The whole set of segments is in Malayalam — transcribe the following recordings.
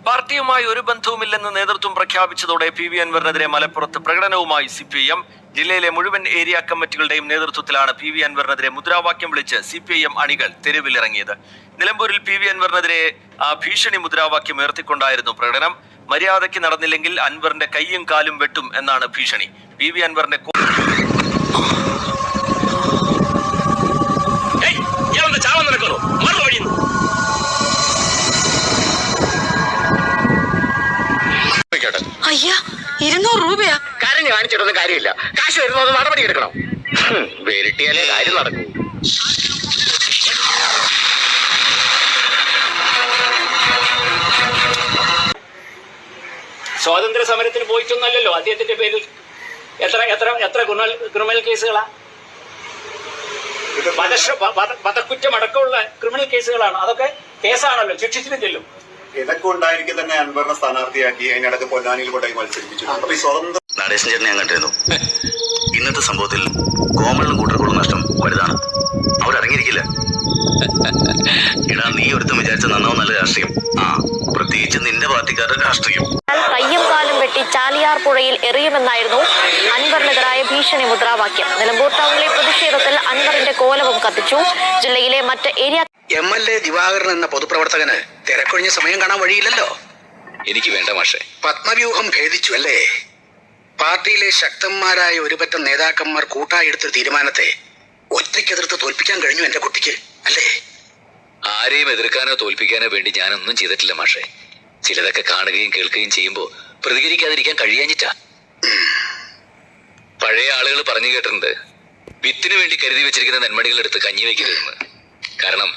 പാർട്ടിയുമായി ഒരു ബന്ധവുമില്ലെന്ന് നേതൃത്വം പ്രഖ്യാപിച്ചതോടെ പി.വി. അൻവറിനെതിരെ മലപ്പുറത്ത് പ്രകടനവുമായി CPIM. ജില്ലയിലെ മുഴുവൻ ഏരിയ കമ്മിറ്റികളുടെയും നേതൃത്വത്തിലാണ് പി.വി. അൻവറിനെതിരെ മുദ്രാവാക്യം വിളിച്ച് CPIM അണികൾ തെരുവിലിറങ്ങിയത്. നിലമ്പൂരിൽ പി.വി. അൻവറിനെതിരെ ഭീഷണി മുദ്രാവാക്യം ഉയർത്തിക്കൊണ്ടായിരുന്നു പ്രകടനം. മര്യാദയ്ക്ക് നടന്നില്ലെങ്കിൽ അൻവറിന്റെ കൈയും കാലും വെട്ടും എന്നാണ് ഭീഷണി. പി.വി. അൻവറിന്റെ അയ്യാ 200 രൂപയാ. കരഞ്ഞ് കാണിച്ചിട്ടൊന്നും കാര്യമില്ല. കാശ് വരുന്നത് നടപടി എടുക്കണം. വേരിട്ടിയാലേ കാര്യം നടക്കൂ. സ്വാതന്ത്ര്യ സമരത്തിന് പോയിട്ടൊന്നല്ലോ അദ്ദേഹത്തിന്റെ പേരിൽ എത്ര ക്രിമിനൽ കേസുകളാ? വധക്കുറ്റമടക്കമുള്ള ക്രിമിനൽ കേസുകളാണ്. അതൊക്കെ കേസാണല്ലോ, ശിക്ഷിച്ചിട്ടും ചെല്ലും. ഇതൊക്കെ ഉണ്ടായിരിക്കും തന്നെ അൻവറിനെ സ്ഥാനാർത്ഥിയാക്കി അതിനിടക്ക് പൊന്നാനിയിൽ കൊണ്ടായി മത്സരിപ്പിച്ചു. അപ്പൊ ഈ സ്വതന്ത്ര നടേശൻ ചേട്ടനെ ഞാൻ കണ്ടിരുന്നു. ഇന്നത്തെ സംഭവത്തിൽ കോമളിനും കൂട്ടർക്കുള്ള നഷ്ടം വലുതാണ്. അവരടങ്ങിയിരിക്കില്ല. എടാ, നീ ഒരുത്തും വിചാരിച്ച നന്നാവും നല്ല രാഷ്ട്രീയം. പ്രത്യേകിച്ച് നിന്റെ പാർട്ടിക്കാരുടെ രാഷ്ട്രീയം. കയ്യും കാലും വെട്ടി ചാലിയാർ പുഴയിൽ എറിയുമെന്നായിരുന്നു അൻവറിനെതിരായ ഭീഷണി മുദ്രാവാക്യം. നിലമ്പൂർ ടൗണിലെ പ്രതിഷേധത്തിൽ അൻവറിന്റെ കോലവും കത്തിച്ചു. ജില്ലയിലെ മറ്റ് ഏരിയ MLA ദിവാകരൻ എന്ന പൊതുപ്രവർത്തകന് തിരക്കൊഴിഞ്ഞ സമയം കാണാൻ വഴിയില്ലല്ലോ. എനിക്ക് വേണ്ട മാഷെ. പത്മവ്യൂഹം ഭേദിച്ചു അല്ലേ? പാർട്ടിയിലെ ശക്തന്മാരായ ഒരുപറ്റം നേതാക്കന്മാർ കൂട്ടായി എടുത്തൊരു തീരുമാനത്തെ ഒറ്റയ്ക്കെതിർത്ത് തോൽപ്പിക്കാൻ കഴിഞ്ഞു എന്റെ കുട്ടിക്ക്, അല്ലേ? ആരെയും എതിർക്കാനോ തോൽപ്പിക്കാനോ വേണ്ടി ഞാനൊന്നും ചെയ്തിട്ടില്ല മാഷെ. ചിലതൊക്കെ കാണുകയും കേൾക്കുകയും ചെയ്യുമ്പോൾ പ്രതികരിക്കാതിരിക്കാൻ കഴിയാഞ്ഞിട്ടാ. പഴയ ആളുകൾ പറഞ്ഞു കേട്ടിട്ടുണ്ട്, വിത്തിന് വേണ്ടി കരുതി വെച്ചിരിക്കുന്ന നെന്മണികളെടുത്ത് കഞ്ഞി വെക്കരുതെന്ന്. കാരണം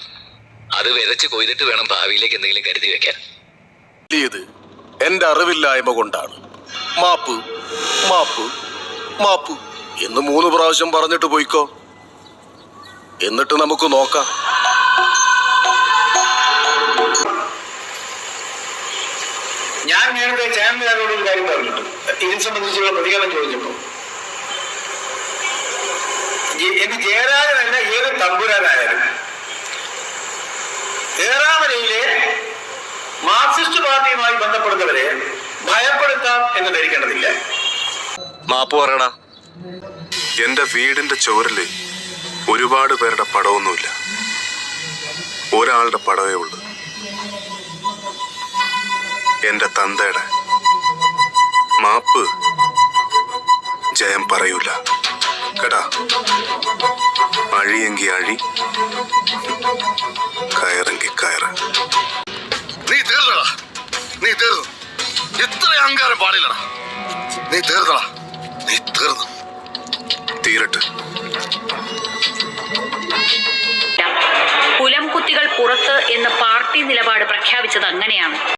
അത് വിതച്ച് കൊയ്തിട്ട് വേണം ഭാവിയിലേക്ക് എന്തെങ്കിലും കരുതി വെക്കാൻ. എന്റെ അറിവില്ലായ്മ കൊണ്ടാണ്. മാപ്പ് മാപ്പ് മാപ്പ് എന്ന് 3 പ്രാവശ്യം പറഞ്ഞിട്ട് പോയിക്കോ. എന്നിട്ട് നമുക്ക് നോക്കാം. ഞാൻ നേരത്തെ ചാനലുകാരോട് ഒരു കാര്യം പറഞ്ഞിട്ടു. ഇതിനെ സംബന്ധിച്ചുള്ള പ്രതികരണം ചോദിച്ചപ്പോൾ എനിക്ക് ജയരാജനല്ല ഏത് തമ്പുരാനായാലും ഏറാമലയിലെ മാർക്സിസ്റ്റ് പാർട്ടിയുമായി ബന്ധപ്പെടുന്നവരെ ഭയപ്പെടുത്താം എന്ന് ധരിക്കേണ്ടതില്ല. മാപ്പ് പറയടാ. എന്റെ വീടിന്റെ ചുവരില് ഒരുപാട് പേരുടെ പടമൊന്നുമില്ല. ഒരാളുടെ പടവേ ഉള്ളു, എന്റെ തന്തയുടെ. മാപ്പ് ജയം പറയൂല കേട്ടാ. അഴിയെങ്കി അഴി, കയറെങ്കി കയറ്. നീ തീർന്നടാ, നീ തീർന്നു. ഇത്ര അഹങ്കാരം പാടില്ലടാ. നീ തീർന്നടാ, നീ തീർന്നു. തീരട്ടെ. കുലംകുത്തികൾ പുറത്ത് എന്ന പാർട്ടി നിലപാട് പ്രഖ്യാപിച്ചത് അങ്ങനെയാണ്.